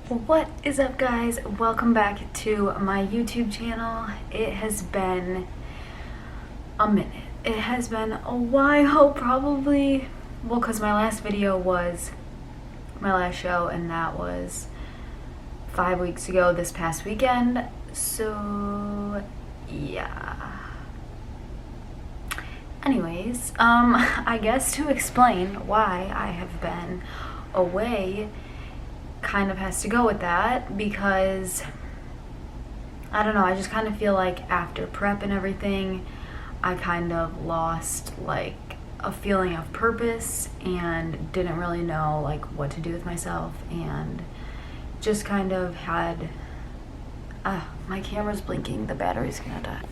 What is up, guys? Welcome back to my YouTube channel. It has been a minute. It has been a while, probably. Well, because my last video was my last show, and that was 5 weeks ago this past weekend. So, yeah. Anyways, I guess to explain why I have been away kind of has to go with that, because I don't know, I just kind of feel like after prep and everything, I kind of lost like a feeling of purpose and didn't really know like what to do with myself, and just kind of had my camera's blinking, the battery's gonna die.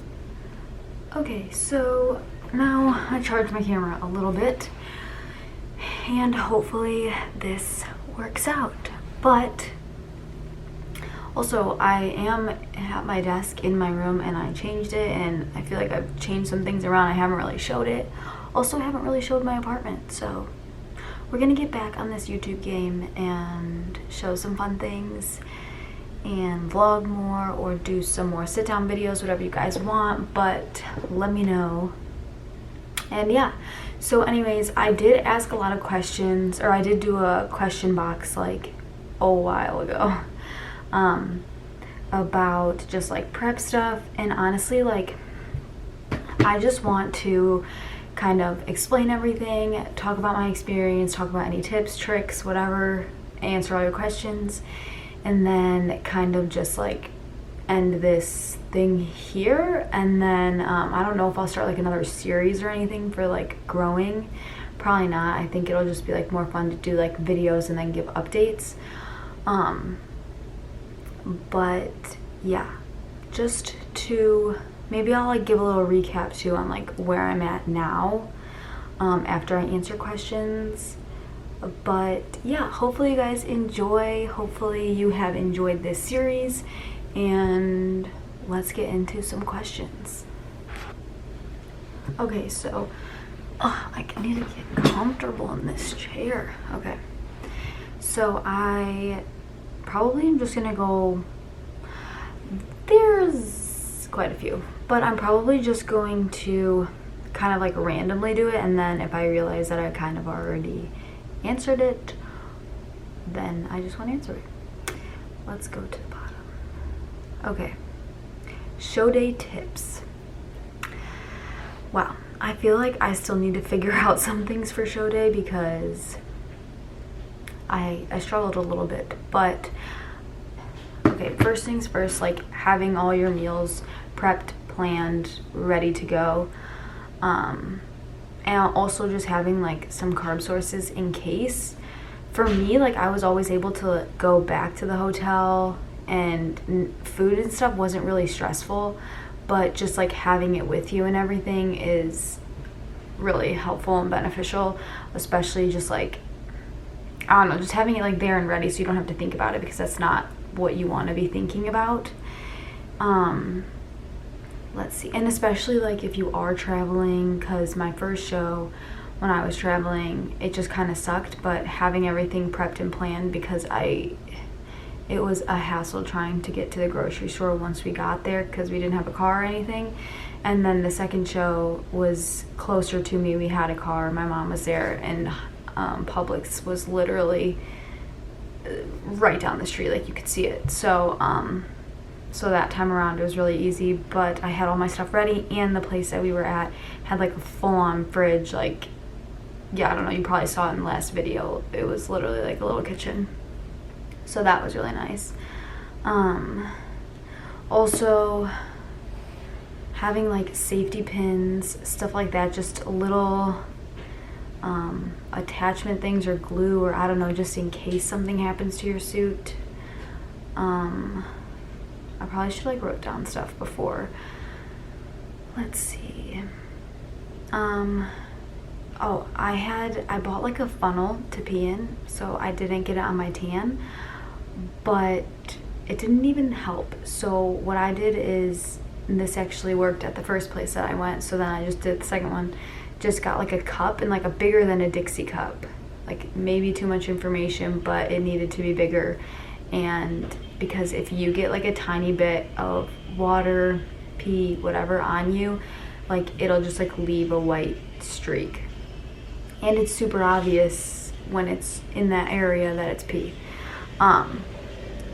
Okay, so now I charged my camera a little bit and hopefully this works out. But also, I am at my desk in my room and I changed it, and I feel like I've changed some things around. I haven't really showed it. Also, I haven't really showed my apartment, so we're gonna get back on this YouTube game and show some fun things and vlog more or do some more sit down videos, whatever you guys want, but let me know. And yeah, so anyways, I did ask a lot of questions, or I did do a question box like a while ago about just like prep stuff, and honestly, like I just want to kind of explain everything, talk about my experience, talk about any tips, tricks, whatever, answer all your questions, and then kind of just like end this thing here. And then I don't know if I'll start like another series or anything for like growing. Probably not. I think it'll just be like more fun to do like videos and then give updates. But yeah, just to maybe I'll like give a little recap too on like where I'm at now after I answer questions. But yeah, hopefully you guys enjoy, hopefully you have enjoyed this series, and let's get into some questions. Okay, so I need to get comfortable in this chair. Okay, so I probably am just gonna go, there's quite a few, but I'm probably just going to kind of like randomly do it, and then if I realize that I kind of already answered it, then I just want to answer it. Let's go to the bottom. Okay, show day tips. Wow, I feel like I still need to figure out some things for show day because I struggled a little bit. But okay, first things first, like having all your meals prepped, planned, ready to go, and also just having like some carb sources in case. For me, like I was always able to go back to the hotel, and food and stuff wasn't really stressful, but just like having it with you and everything is really helpful and beneficial, especially just like, I don't know, just having it like there and ready so you don't have to think about it, because that's not what you want to be thinking about. Let's see, and especially like if you are traveling, because my first show when I was traveling, it just kind of sucked, but having everything prepped and planned, because it was a hassle trying to get to the grocery store once we got there because we didn't have a car or anything. And then the second show was closer to me, we had a car, my mom was there, and Publix was literally right down the street, like you could see it. So so that time around it was really easy, but I had all my stuff ready, and the place that we were at had like a full-on fridge. Like, yeah, I don't know, you probably saw it in the last video, it was literally like a little kitchen, so that was really nice. Also having like safety pins, stuff like that, just little attachment things or glue, or I don't know, just in case something happens to your suit. I probably should like wrote down stuff before. Let's see. Oh, I bought like a funnel to pee in, so I didn't get it on my tan, but it didn't even help. So what I did is, this actually worked at the first place that I went, so then I just did the second one, just got like a cup, and like a bigger than a Dixie cup, like maybe too much information, but it needed to be bigger. And because if you get like a tiny bit of water, pee, whatever on you, like it'll just like leave a white streak. And it's super obvious when it's in that area that it's pee.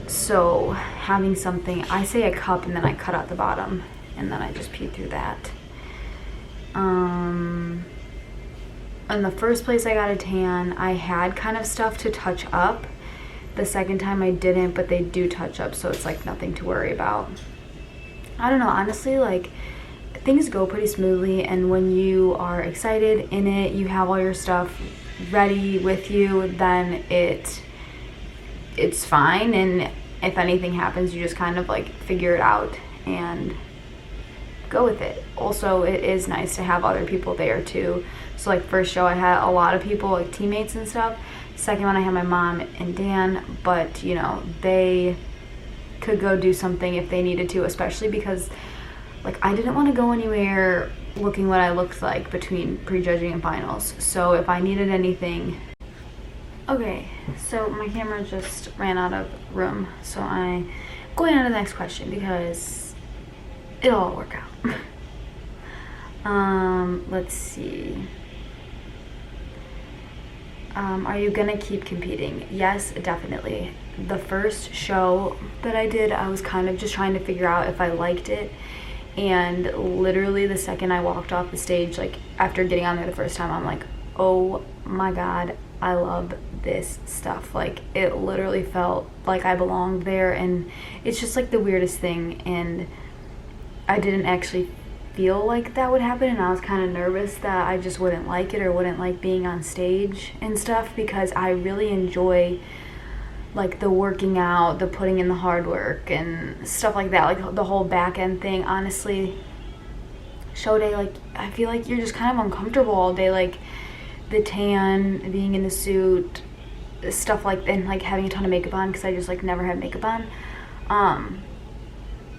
So having something, I say a cup and then I cut out the bottom and then I just pee through that. In the first place I got a tan, I had kind of stuff to touch up. The second time I didn't, but they do touch up, so it's like nothing to worry about. I don't know, honestly, like things go pretty smoothly, and when you are excited in it, you have all your stuff ready with you, then it's fine. And if anything happens, you just kind of like figure it out and go with it. Also, it is nice to have other people there too. So like first show I had a lot of people, like teammates and stuff. Second one I had my mom and Dan, but you know, they could go do something if they needed to, especially because like I didn't want to go anywhere looking what I looked like between prejudging and finals. So if I needed anything. Okay, so my camera just ran out of room, so I'm going on to the next question because it'll all work out. Let's see. Are you gonna keep competing? Yes, definitely. The first show that I did, I was kind of just trying to figure out if I liked it. And literally the second I walked off the stage, like after getting on there the first time, I'm like, oh my God, I love this stuff. Like it literally felt like I belonged there, and it's just like the weirdest thing. And I didn't actually feel like that would happen, and I was kind of nervous that I just wouldn't like it or wouldn't like being on stage and stuff, because I really enjoy like the working out, the putting in the hard work and stuff like that, like the whole back end thing. Honestly, show day, like I feel like you're just kind of uncomfortable all day, like the tan, being in the suit, stuff like that, and like having a ton of makeup on because I just like never had makeup on.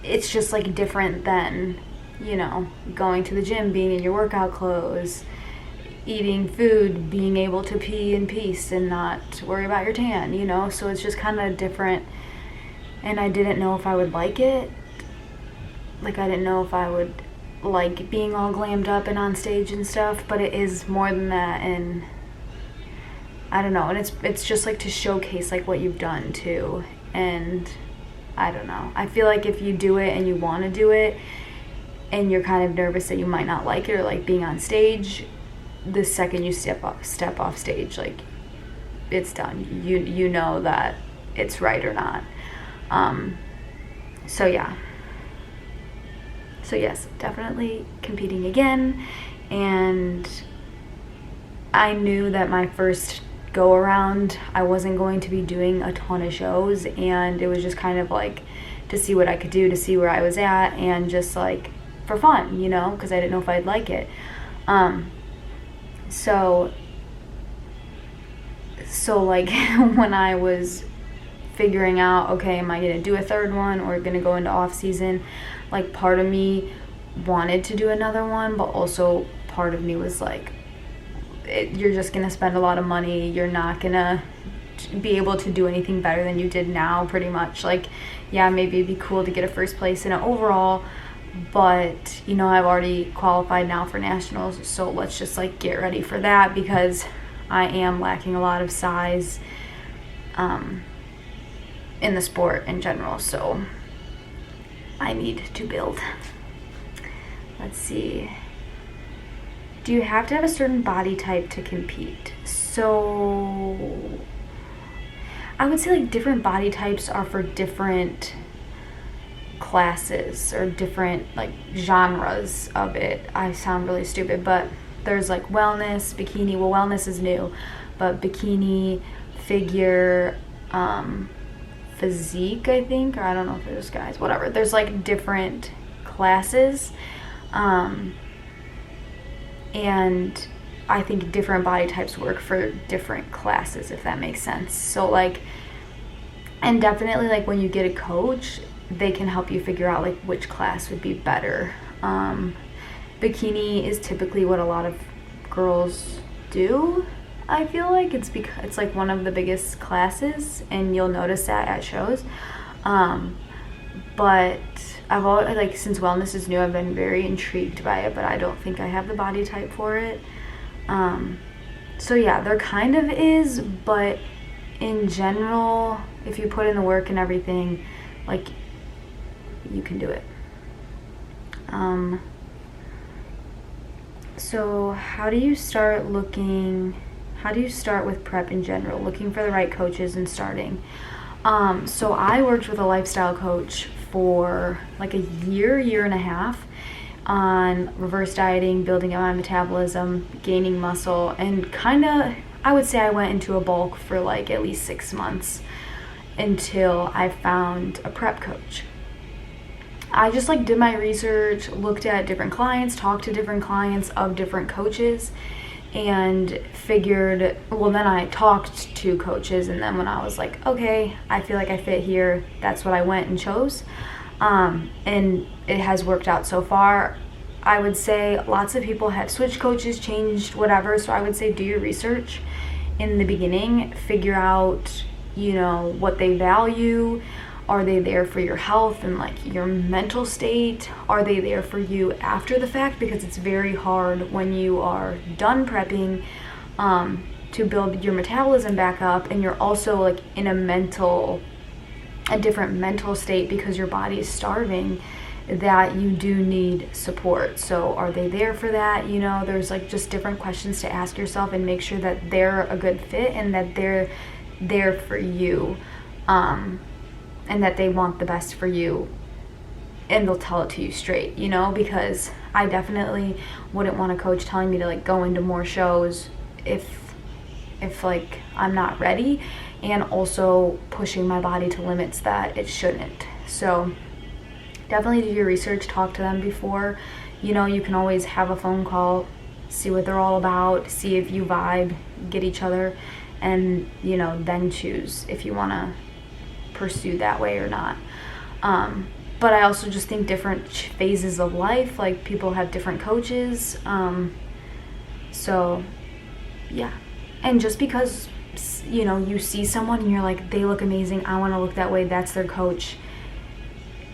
It's just like different than, you know, going to the gym, being in your workout clothes, eating food, being able to pee in peace and not worry about your tan, you know? So it's just kind of different, and I didn't know if I would like it. Like I didn't know if I would like being all glammed up and on stage and stuff, but it is more than that. And I don't know, and it's just like to showcase like what you've done too. And I don't know, I feel like if you do it and you want to do it and you're kind of nervous that you might not like it or like being on stage, the second you step off stage, like it's done. You know that it's right or not. So yeah. So yes, definitely competing again. And I knew that my first go around I wasn't going to be doing a ton of shows, and it was just kind of like to see what I could do, to see where I was at, and just like for fun, you know, because I didn't know if I'd like it. So like when I was figuring out, okay, am I gonna do a third one or gonna go into off season, like part of me wanted to do another one, but also part of me was like, you're just gonna spend a lot of money, you're not gonna be able to do anything better than you did now, pretty much. Like, yeah, maybe it'd be cool to get a first place in an overall, but you know, I've already qualified now for nationals, so let's just like get ready for that, because I am lacking a lot of size in the sport in general, so I need to build. Let's see. Do you have to have a certain body type to compete? So I would say like different body types are for different classes or different like genres of it. I sound really stupid, but there's like wellness, bikini. Well, wellness is new, but bikini, figure, physique, I think, or I don't know if there's guys, whatever. There's like different classes, and I think different body types work for different classes, if that makes sense. So like, and definitely like when you get a coach, they can help you figure out like which class would be better. Bikini is typically what a lot of girls do. I feel like it's because it's like one of the biggest classes, and you'll notice that at shows. But I've always, like, since wellness is new, I've been very intrigued by it, but I don't think I have the body type for it. So yeah, there kind of is, but in general, if you put in the work and everything, like, you can do it. So how do you start with prep in general, looking for the right coaches and starting? So I worked with a lifestyle coach for like a year and a half on reverse dieting, building up my metabolism, gaining muscle, and kind of, I would say I went into a bulk for like at least 6 months until I found a prep coach. I just like did my research, looked at different clients, talked to different clients of different coaches, and figured, well, then I talked to coaches, and then when I was like, okay, I feel like I fit here, that's what I went and chose. And it has worked out so far. I would say lots of people have switched coaches, changed whatever, so I would say do your research in the beginning, figure out, what they value. Are they there for your health and like your mental state? Are they there for you after the fact? Because it's very hard when you are done prepping to build your metabolism back up, and you're also like in a different mental state because your body is starving, that you do need support. So are they there for that? There's like just different questions to ask yourself, and make sure that they're a good fit and that they're there for you. And that they want the best for you, and they'll tell it to you straight, because I definitely wouldn't want a coach telling me to like go into more shows if like I'm not ready, and also pushing my body to limits that it shouldn't. So definitely do your research, talk to them before. You can always have a phone call, see what they're all about, see if you vibe, get each other, and then choose if you want to pursue that way or not. But I also just think different phases of life, like people have different coaches. So yeah, and just because you see someone and you're like, they look amazing, I want to look that way, that's their coach,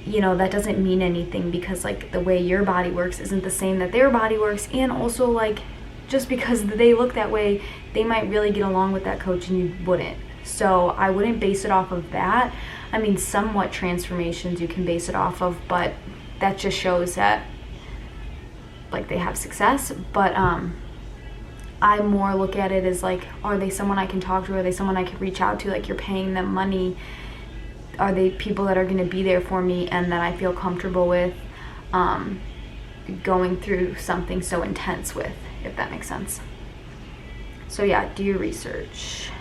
that doesn't mean anything, because like the way your body works isn't the same that their body works. And also, like, just because they look that way, they might really get along with that coach and you wouldn't. So I wouldn't base it off of that. I mean, somewhat transformations you can base it off of, but that just shows that like they have success. But I more look at it as like, are they someone I can talk to? Are they someone I can reach out to? Like, you're paying them money. Are they people that are going to be there for me and that I feel comfortable with going through something so intense with, if that makes sense. So yeah, do your research.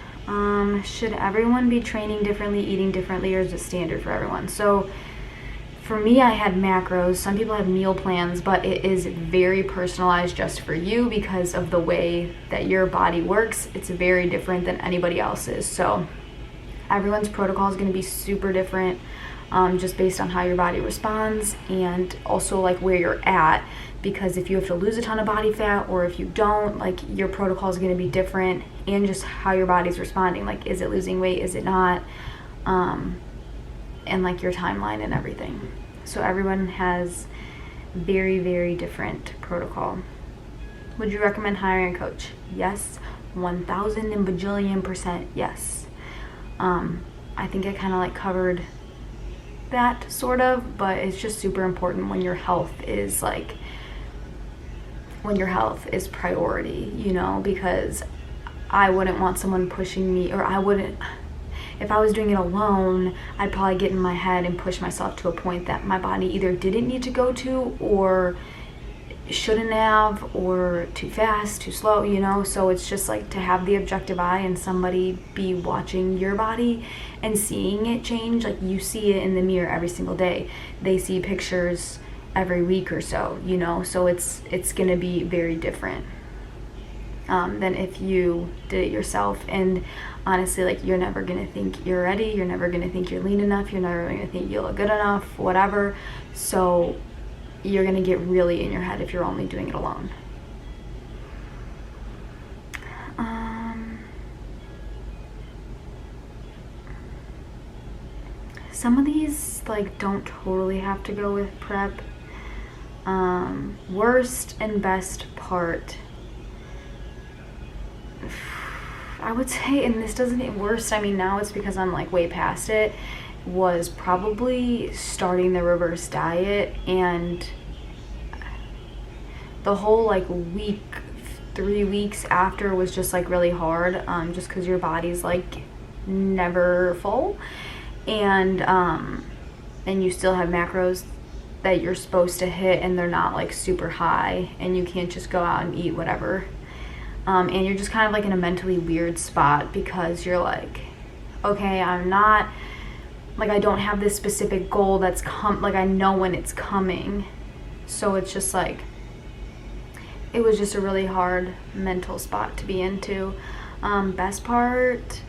Should everyone be training differently, eating differently, or is it standard for everyone? So for me, I had macros. Some people have meal plans, but it is very personalized just for you because of the way that your body works. It's very different than anybody else's. So everyone's protocol is going to be super different, just based on how your body responds, and also like where you're at. Because if you have to lose a ton of body fat, or if you don't, like, your protocol is going to be different, and just how your body's responding. Like, is it losing weight? Is it not? And like your timeline and everything. So everyone has very, very different protocol. Would you recommend hiring a coach? Yes, 1,000 and bajillion% yes. I think I kind of like covered that sort of, but it's just super important when your health is priority, because I wouldn't want someone pushing me, or if I was doing it alone, I'd probably get in my head and push myself to a point that my body either didn't need to go to, or shouldn't have, or too fast, too slow, so it's just like to have the objective eye and somebody be watching your body and seeing it change. Like, you see it in the mirror every single day. They see pictures every week or so, so it's gonna be very different than if you did it yourself. And honestly, like, you're never gonna think you're ready, you're never gonna think you're lean enough, you're never gonna think you look good enough, whatever. So you're gonna get really in your head if you're only doing it alone. some of these like don't totally have to go with prep. Worst and best part, I would say, and this doesn't, worst, I mean, now it's because I'm like way past it, was probably starting the reverse diet. And the whole like week, 3 weeks after was just like really hard, just because your body's like never full, and you still have macros that you're supposed to hit, and they're not like super high, and you can't just go out and eat whatever, and you're just kind of like in a mentally weird spot because you're like, okay, I'm not like, I don't have this specific goal that's like I know when it's coming, so it's just like, it was just a really hard mental spot to be into. Best part,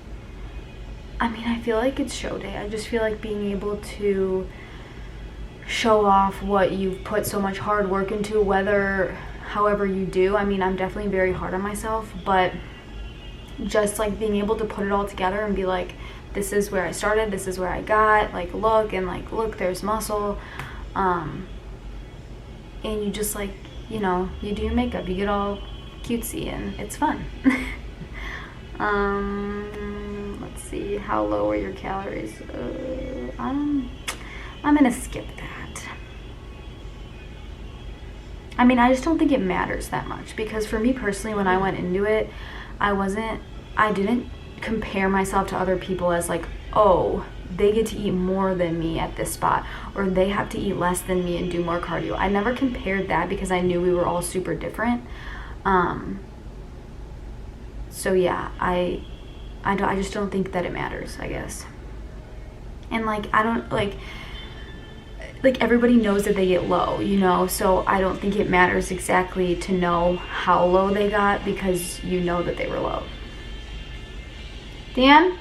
I mean, I feel like it's show day. I just feel like being able to show off what you've put so much hard work into, however you do. I mean, I'm definitely very hard on myself, but just like being able to put it all together and be like, this is where I started, this is where I got, like, look, there's muscle. And you just like, you know, you do your makeup, you get all cutesy, and it's fun. Let's see, how low are your calories? I'm gonna skip that. I mean, I just don't think it matters that much, because for me personally, when I went into it, I didn't compare myself to other people as like, oh, they get to eat more than me at this spot, or they have to eat less than me and do more cardio. I never compared that because I knew we were all super different. So yeah, I just don't think that it matters, I guess. And like, I don't like everybody knows that they get low, you know, so I don't think it matters exactly to know how low they got, because you know that they were low. Dan?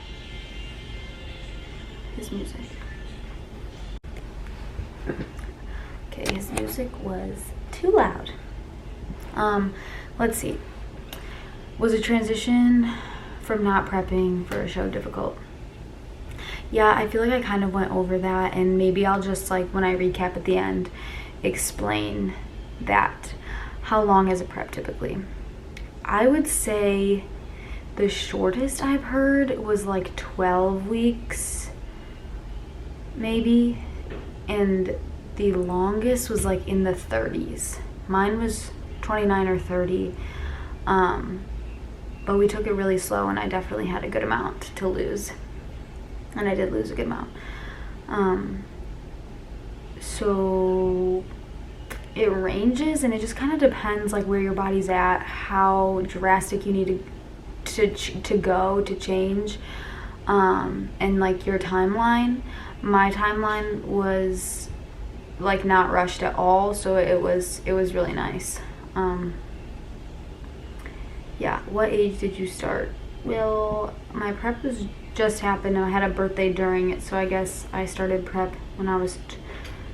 His music. Okay, his music was too loud. Let's see. Was a transition from not prepping for a show difficult? Yeah, I feel like I kind of went over that, and maybe I'll just, like, when I recap at the end, explain that. How long is a prep typically? I would say the shortest I've heard was like 12 weeks, maybe, and the longest was like in the 30s. Mine was 29 or 30, but we took it really slow, and I definitely had a good amount to lose, and I did lose a good amount. So it ranges, and it just kind of depends like where your body's at, how drastic you need to go to change, and like your timeline. My timeline was like not rushed at all, so it was really nice. Yeah, what age did you start? Well, my prep was just happened. I had a birthday during it, so I guess I started prep when I was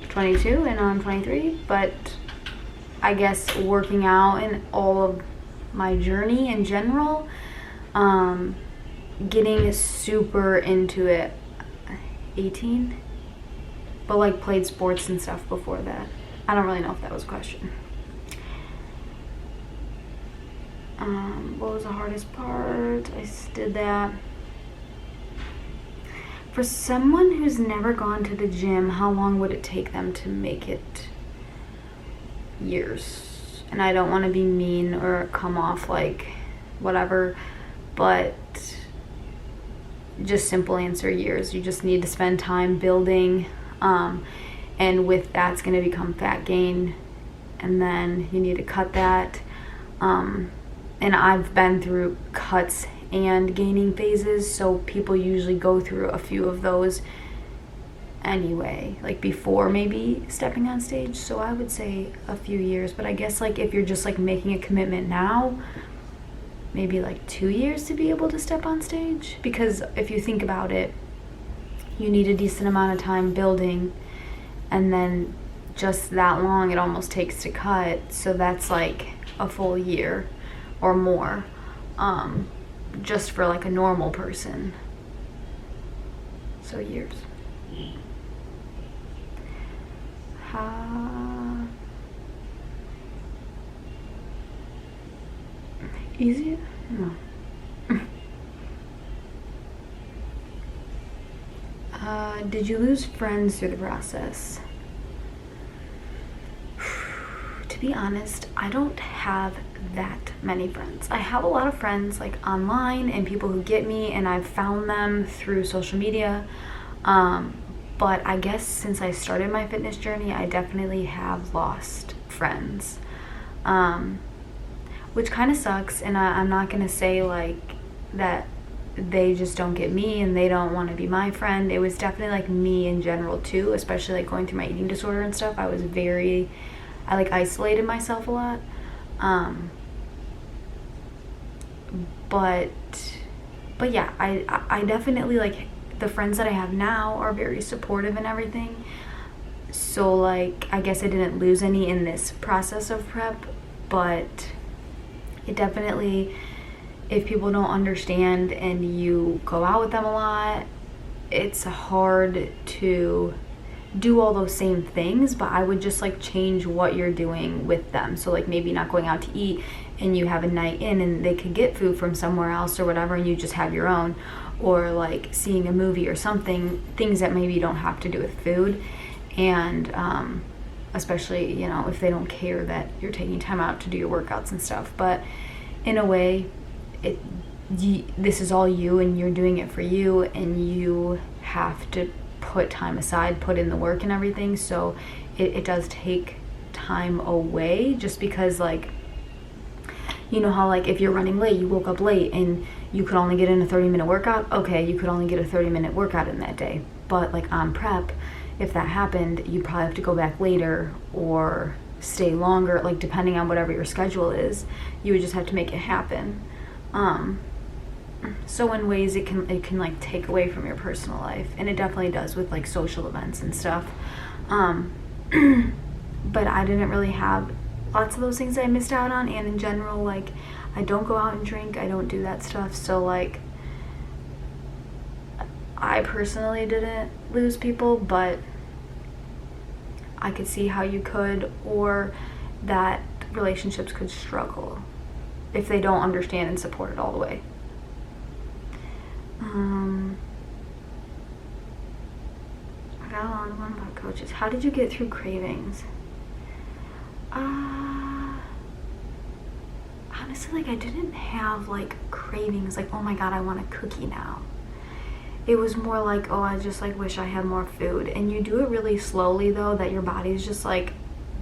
22, and I'm 23. But I guess working out and all of my journey in general, getting super into it, 18, but like played sports and stuff before that. I don't really know if that was a question. What was the hardest part? I did that. For someone who's never gone to the gym, how long would it take them to make it? Years. And I don't want to be mean or come off like whatever, but just simple answer, years. You just need to spend time building, and with that's going to become fat gain, and then you need to cut that, and I've been through cuts and gaining phases, so people usually go through a few of those anyway, like before maybe stepping on stage. So I would say a few years, but I guess like if you're just like making a commitment now, maybe like 2 years to be able to step on stage, because if you think about it, you need a decent amount of time building, and then just that long it almost takes to cut, so that's like a full year or more, just for like a normal person. So years. Easy? No. Did you lose friends through the process? To be honest, I don't have that many friends. I have a lot of friends like online and people who get me, and I've found them through social media. But I guess since I started my fitness journey, I definitely have lost friends. Which kind of sucks, and I'm not gonna say like that they just don't get me and they don't want to be my friend. It was definitely like me in general too, especially like going through my eating disorder and stuff. I like isolated myself a lot. But yeah, I definitely like the friends that I have now are very supportive and everything. So like I guess I didn't lose any in this process of prep, but it definitely, if people don't understand and you go out with them a lot, it's hard to do all those same things. But I would just like change what you're doing with them. So like maybe not going out to eat and you have a night in and they could get food from somewhere else or whatever and you just have your own, or like seeing a movie or something, things that maybe don't have to do with food. And especially, you know, if they don't care that you're taking time out to do your workouts and stuff. But in a way, this is all you and you're doing it for you, and you have to put time aside, put in the work and everything. So it does take time away, just because like, you know how like if you're running late, you woke up late and you could only get in a 30-minute workout. Okay, you could only get a 30-minute workout in that day. But like on prep, if that happened, you probably have to go back later or stay longer, like depending on whatever your schedule is. You would just have to make it happen. So in ways it can like take away from your personal life, and it definitely does with like social events and stuff. But I didn't really have lots of those things that I missed out on, and in general, like I don't go out and drink, I don't do that stuff. So like I personally didn't lose people, but I could see how you could, or that relationships could struggle if they don't understand and support it all the way. I got a long one about coaches. How did you get through Cravings? Honestly, like I didn't have like cravings like, oh my god, I want a cookie now. It was more like, oh, I just like wish I had more food. And you do it really slowly though, that your body's just like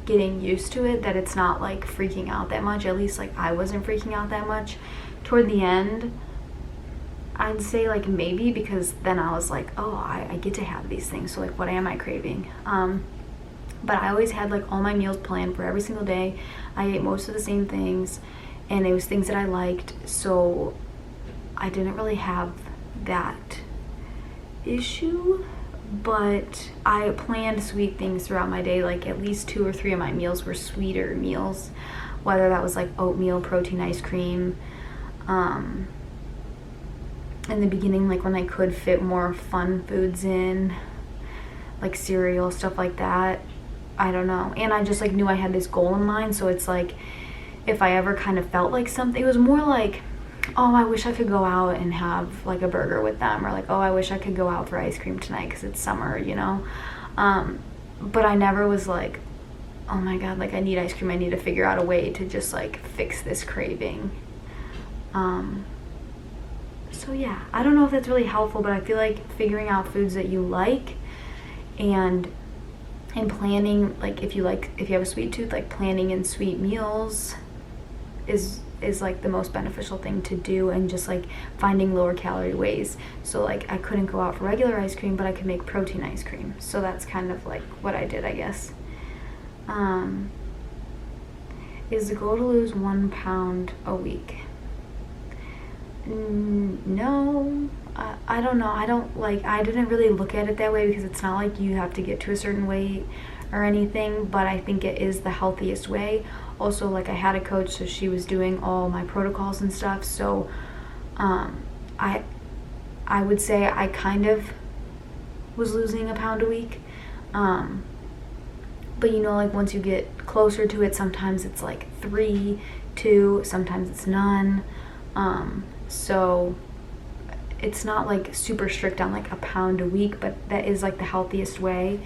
getting used to it, that it's not like freaking out that much. At least like I wasn't freaking out that much. Toward the end, I'd say like maybe, because then I was like, oh, I get to have these things, so like what am I craving? But I always had like all my meals planned for every single day. I ate most of the same things, and it was things that I liked, so I didn't really have that issue. But I planned sweet things throughout my day, like at least 2 or 3 of my meals were sweeter meals, whether that was like oatmeal, protein ice cream. In the beginning, like when I could fit more fun foods in, like cereal, stuff like that, I don't know. And I just like knew I had this goal in mind, so it's like if I ever kind of felt like something, it was more like, oh, I wish I could go out and have like a burger with them, or like, oh, I wish I could go out for ice cream tonight because it's summer, you know. But I never was like, oh my god, like I need ice cream, I need to figure out a way to just like fix this craving. So yeah, I don't know if that's really helpful, but I feel like figuring out foods that you like and planning, like if you have a sweet tooth, like planning in sweet meals is like the most beneficial thing to do, and just like finding lower calorie ways. So like I couldn't go out for regular ice cream, but I could make protein ice cream. So that's kind of like what I did, I guess. Is the goal to lose 1 pound a week? No, I don't know. I didn't really look at it that way, because it's not like you have to get to a certain weight or anything, but I think it is the healthiest way. Also, like I had a coach, so she was doing all my protocols and stuff. So I would say I kind of was losing a pound a week. But you know, like once you get closer to it, sometimes it's like 3, 2, sometimes it's none. So it's not like super strict on like a pound a week, but that is like the healthiest way.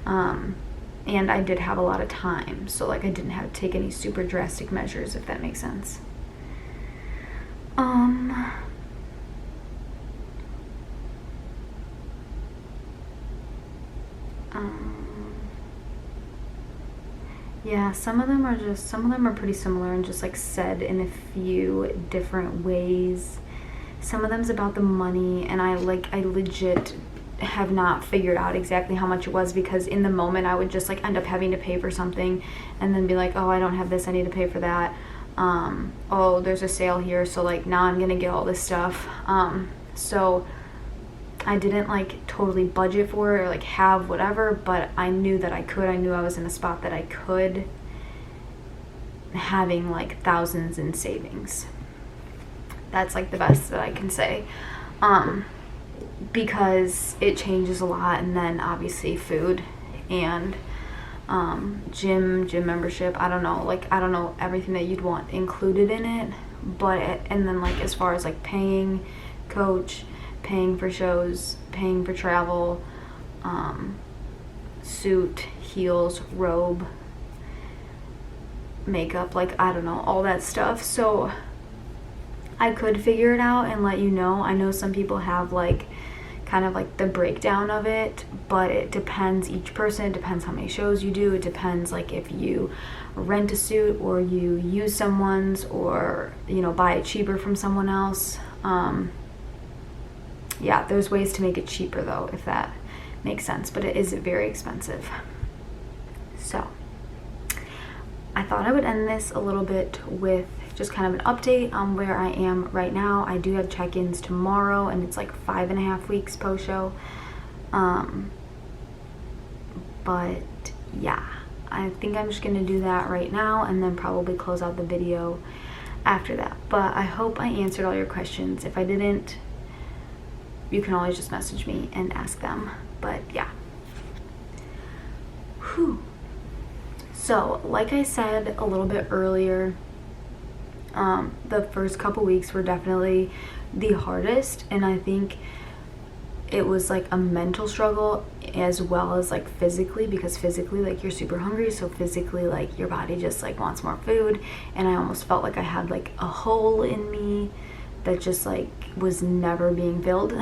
And I did have a lot of time, so like I didn't have to take any super drastic measures, if that makes sense. Yeah, some of them are pretty similar and just like said in a few different ways. Some of them's about the money, and I legit have not figured out exactly how much it was, because in the moment I would just like end up having to pay for something and then be like, oh, I don't have this, I need to pay for that. Oh, there's a sale here, so like now I'm gonna get all this stuff. So I didn't like totally budget for it or like have whatever, but I knew that I could. I knew I was in a spot that I could, having like thousands in savings. That's like the best that I can say, because it changes a lot. And then obviously food and gym membership. I don't know everything that you'd want included in it, but and then like as far as like paying coach, paying for shows, paying for travel, suit, heels, robe, makeup, like I don't know, all that stuff. So I could figure it out and let you know. I know some people have like kind of like the breakdown of it, but it depends each person. It depends how many shows you do. It depends like if you rent a suit or you use someone's, or you know, buy it cheaper from someone else. Yeah, there's ways to make it cheaper though, if that makes sense, but it is very expensive. So I thought I would end this a little bit with just kind of an update on where I am right now. I do have check-ins tomorrow, and it's like 5.5 weeks post-show. But yeah, I think I'm just gonna do that right now and then probably close out the video after that. But I hope I answered all your questions. If I didn't, you can always just message me and ask them. But yeah. Whew. So like I said a little bit earlier, the first couple weeks were definitely the hardest, and I think it was like a mental struggle as well as like physically, because physically like you're super hungry, so physically like your body just like wants more food, and I almost felt like I had like a hole in me that just like was never being filled.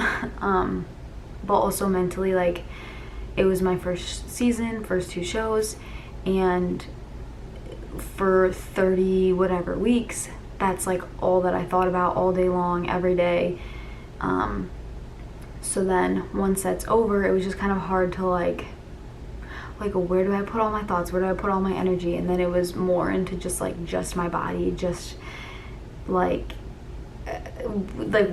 But also mentally, like it was my first season, first 2 shows, and for 30 whatever weeks, that's like all that I thought about all day long, every day. So then once that's over, it was just kind of hard to like where do I put all my thoughts, where do I put all my energy? And then it was more into just my body, just like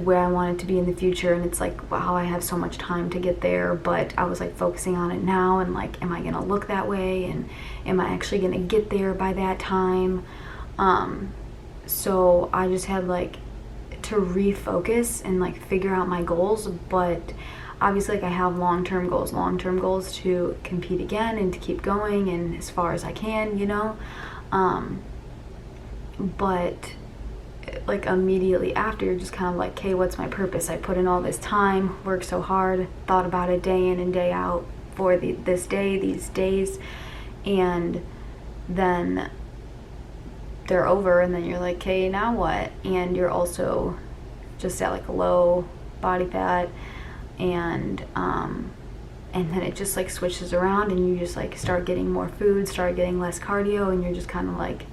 where I want it to be in the future. And it's like, wow, I have so much time to get there, but I was like focusing on it now, and like, am I gonna look that way, and am I actually gonna get there by that time? So I just had like to refocus and like figure out my goals. But obviously like I have long-term goals to compete again and to keep going and as far as I can, you know. But like immediately after, you're just kind of like, okay, what's my purpose? I put in all this time, worked so hard, thought about it day in and day out for this day, these days, and then they're over, and then you're like, okay, now what? And you're also just at like a low body fat, and then it just like switches around, and you just like start getting more food, start getting less cardio, and you're just kind of like,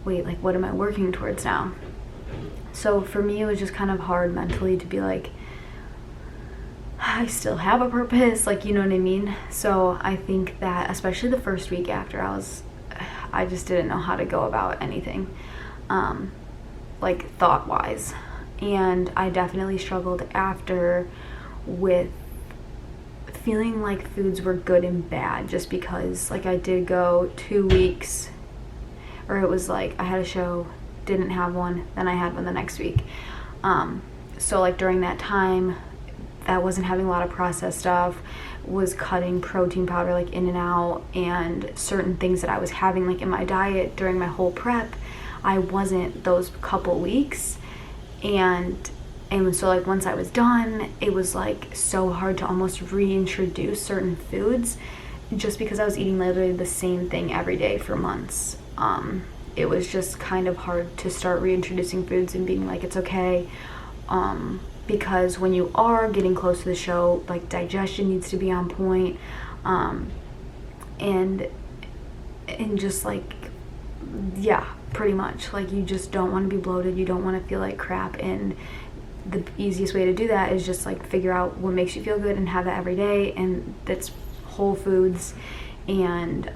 wait, like what am I working towards now? So for me, it was just kind of hard mentally to be like, I still have a purpose, like, you know what I mean? So I think that especially the first week after, I just didn't know how to go about anything, like thought-wise. And I definitely struggled after with feeling like foods were good and bad, just because like I did go 2 weeks, or it was like I had a show, didn't have one, then I had one the next week. So like during that time, I wasn't having a lot of processed stuff, was cutting protein powder like in and out, and certain things that I was having like in my diet during my whole prep, I wasn't those couple weeks. And so like once I was done, it was like so hard to almost reintroduce certain foods just because I was eating literally the same thing every day for months. It was just kind of hard to start reintroducing foods and being like, it's okay. Because when you are getting close to the show, like digestion needs to be on point. And just like, yeah, pretty much. Like you just don't want to be bloated. You don't want to feel like crap. And the easiest way to do that is just like figure out what makes you feel good and have that every day. And that's whole foods. And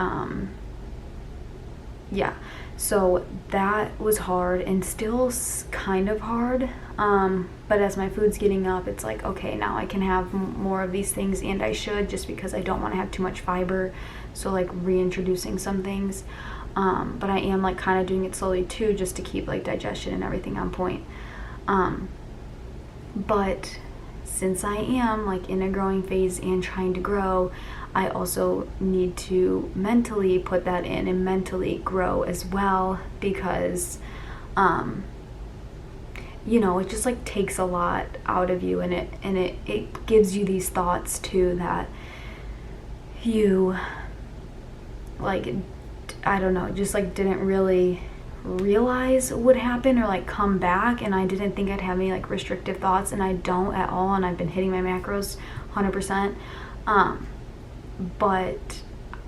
yeah, so that was hard and still kind of hard. But as my food's getting up, it's like, okay, now I can have more of these things, and I should, just because I don't want to have too much fiber. So like reintroducing some things. But I am like kind of doing it slowly too, just to keep like digestion and everything on point. But since I am like in a growing phase and trying to grow, I also need to mentally put that in and mentally grow as well, because you know, it just like takes a lot out of you, and it gives you these thoughts too that you like, I don't know, just like didn't really realize would happen or like come back. And I didn't think I'd have any like restrictive thoughts, and I don't at all, and I've been hitting my macros 100%. But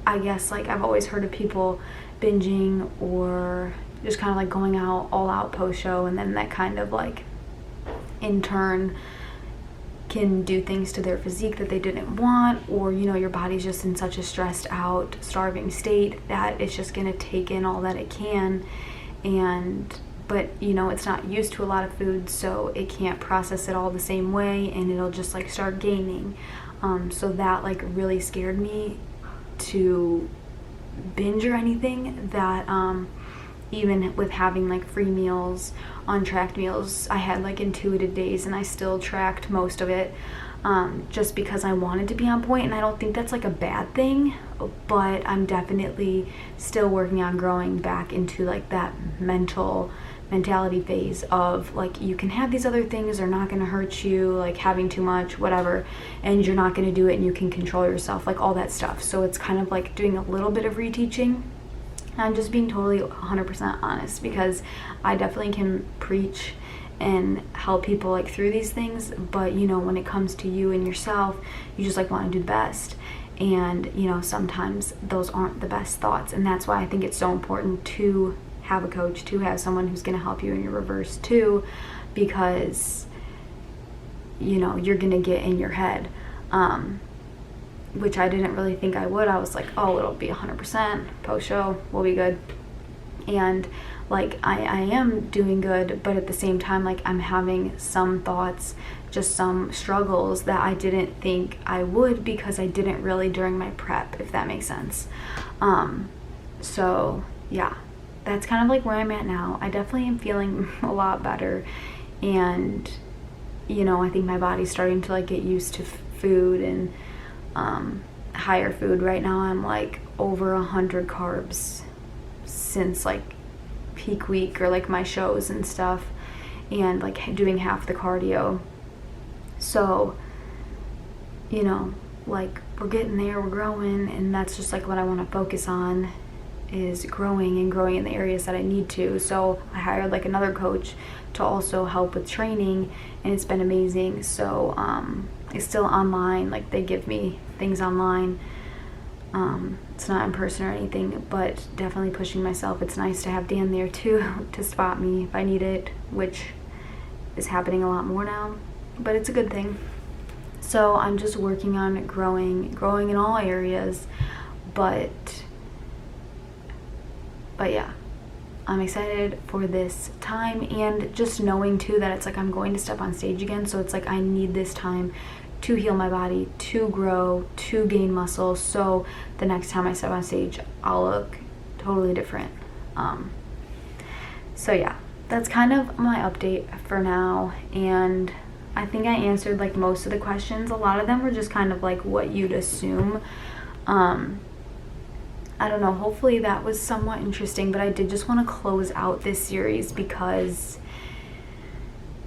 I guess like I've always heard of people binging or just kind of like going out all out post show, and then that kind of like in turn can do things to their physique that they didn't want, or you know, your body's just in such a stressed out, starving state that it's just gonna take in all that it can. But you know, it's not used to a lot of food, so it can't process it all the same way, and it'll just like start gaining. So that like really scared me to binge or anything. That even with having like free meals, untracked meals, I had like intuitive days, and I still tracked most of it, just because I wanted to be on point. And I don't think that's like a bad thing, but I'm definitely still working on growing back into like that mentality phase of like, you can have these other things, they're not going to hurt you, like having too much, whatever, and you're not going to do it, and you can control yourself, like all that stuff. So it's kind of like doing a little bit of reteaching. I'm just being totally 100% honest, because I definitely can preach and help people like through these things, but you know, when it comes to you and yourself, you just like want to do the best. And you know, sometimes those aren't the best thoughts, and that's why I think it's so important to have a coach, to have someone who's going to help you in your reverse too, because you know, you're going to get in your head, which I didn't really think I would. I was like, oh, it'll be 100% post show, we'll be good. And like I am doing good, but at the same time, like I'm having some thoughts, just some struggles that I didn't think I would, because I didn't really during my prep, if that makes sense. So yeah, that's kind of like where I'm at now. I definitely am feeling a lot better, and you know, I think my body's starting to like get used to food and higher food. Right now I'm like over 100 carbs since like peak week, or like my shows and stuff, and like doing half the cardio. So you know, like we're getting there, we're growing, and that's just like what I want to focus on, is growing and growing in the areas that I need to. So I hired like another coach to also help with training, and it's been amazing. So it's still online, like they give me things online. It's not in person or anything, but definitely pushing myself. It's nice to have Dan there too, to spot me if I need it, which is happening a lot more now, but it's a good thing. So I'm just working on growing in all areas, but yeah, I'm excited for this time, and just knowing too that it's like I'm going to step on stage again, so it's like I need this time to heal my body, to grow, to gain muscle, so the next time I step on stage, I'll look totally different. So yeah, that's kind of my update for now, and I think I answered like most of the questions. A lot of them were just kind of like what you'd assume. I don't know, hopefully that was somewhat interesting, but I did just want to close out this series because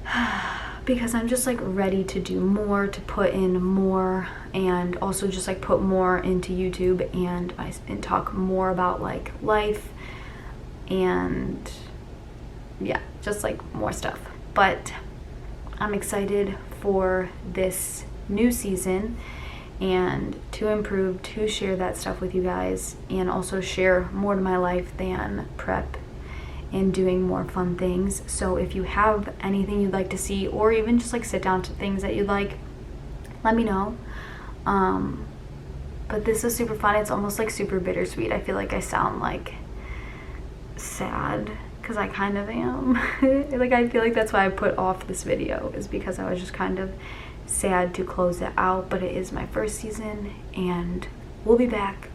I'm just like ready to do more, to put in more, and also just like put more into YouTube and talk more about like life and yeah, just like more stuff. But I'm excited for this new season and to improve, to share that stuff with you guys, and also share more to my life than prep and doing more fun things. So if you have anything you'd like to see, or even just like sit down to things that you'd like, let me know. But this is super fun. It's almost like super bittersweet. I feel like I sound like sad because I kind of am. Like I feel like that's why I put off this video, is because I was just kind of sad to close it out. But it is my first season and we'll be back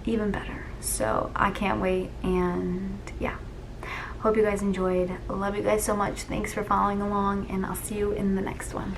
even better. So I can't wait, and yeah, hope you guys enjoyed. Love you guys so much. Thanks for following along, and I'll see you in the next one.